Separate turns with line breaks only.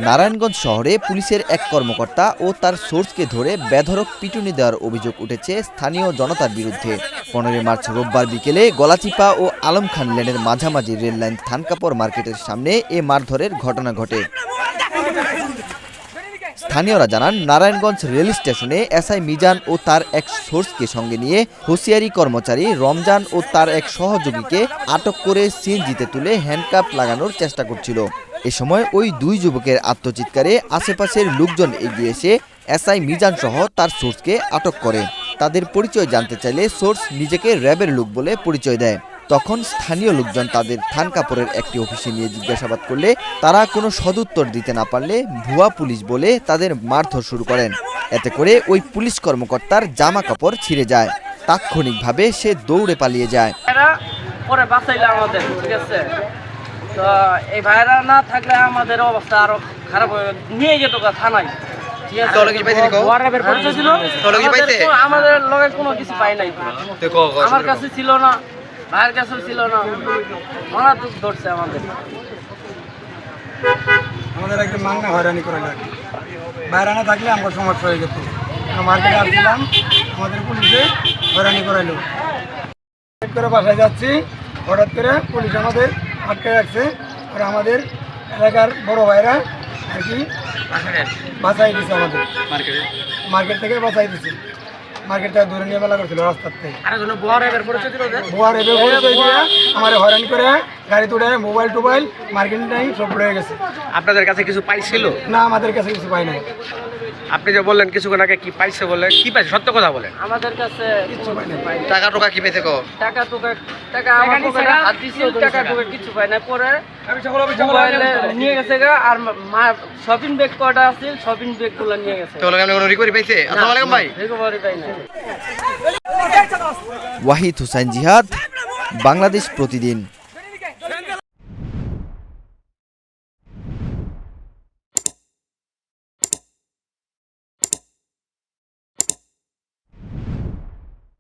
নারায়ণগঞ্জ শহরে পুলিশের এক কর্মকর্তা ও তার সোর্সকে ধরে বেধড়ক পিটুনি দেওয়ার অভিযোগ উঠেছে স্থানীয় জনতার বিরুদ্ধে। 15 মার্চ রোববার বিকেলে গলাচিপা ও আলম খান লেনের মাঝামাঝি রেললাইন থানকাপড় মার্কেটের সামনে এ মারধরের ঘটনা ঘটে। স্থানীয়রা জানান, নারায়ণগঞ্জ রেল স্টেশনে এসআই মিজান ও তার এক সোর্সকে সঙ্গে নিয়ে হুঁশিয়ারি কর্মচারী রমজান ও তার এক সহযোগীকে আটক করে সিএনজিতে তুলে হ্যান্ডকাপ লাগানোর চেষ্টা করছিল। এ সময় ওই দুই যুবকের আত্মচিৎকারে আশেপাশের লোকজন এগিয়ে এসে এসআই মিজান সহ তার সোর্সকে আটক করে। তাদের পরিচয় জানতে চাইলে সোর্স নিজেকে র্যাবের লোক বলে পরিচয় দেয়। তখন স্থানীয় লোকজন তাদের থানকাপড়ের একটি অফিসে নিয়ে জিজ্ঞাসাবাদ করলে তারা কোনো সদুত্তর দিতে না পারলে ভুয়া পুলিশ বলে তাদের মারধর শুরু করেন। এতে করে ওই পুলিশ কর্মকর্তার জামা কাপড় ছিঁড়ে যায়। তাৎক্ষণিকভাবে সে দৌড়ে পালিয়ে যায়।
পরে বাঁচাইলে আমাদের, ঠিক আছে, তো এই ভাইরা না থাকলে আমাদের অবস্থা আরো খারাপ হয়ে নিয়ে যেত থানায়। আমাদের লগে কোনো কিছু পাই নাই, আমার কাছে ছিল না, ভাইয়ের কাছে ছিল না, ওরা তো ধরছে আমাদের
একদম মাংনা হয়রানি করে লাগে। বাইরে না থাকলে আমার সমস্যা হয়ে যেত। মার্কেটে আসছিলাম, আমাদের পুলিশে হয়রানি করাইলো। করে বাসায় যাচ্ছি, হঠাৎ করে পুলিশ আমাদের আটকে রাখছে। আর আমাদের এলাকার বড় ভাইরা আর কি বাঁচাই দিচ্ছে, আমাদের মার্কেট থেকে বাঁচাই দিচ্ছে। মার্কেট থেকে ধরে নিয়ে বেলা করছিল রাস্তার থেকে। আমার হয়রানি করে গাড়ি তুলে মোবাইল টোবাইল মার্কেট নাই সব রয়ে গেছে।
আপনাদের কাছে কিছু পাইছিল
না? আমাদের কাছে কিছু পাই নাই।
আপনি যে বললেন কিছুক্ষণ আগে কি পাইছে বললেন, কি পাইছে সত্য কথা বলেন।
আমাদের কাছে কিছু পাই নাই।
টাকা টোকা কি পেয়েছে?
টাকা আমার পকেটে হাত দিছিল, টাকা টোকা কিছু পাই না। পরে মোবাইলে নিয়ে গেছে গা, আর শপিং ব্যাগ কটা আছে, শপিং ব্যাগ গুলো নিয়ে গেছে।
তো আপনি কোনো রিকভারি পাইছে? আসসালামু আলাইকুম ভাই।
রিকভারি পাই না।
ওয়াহিদ হুসাইন জিহাদ, বাংলাদেশ প্রতিদিন।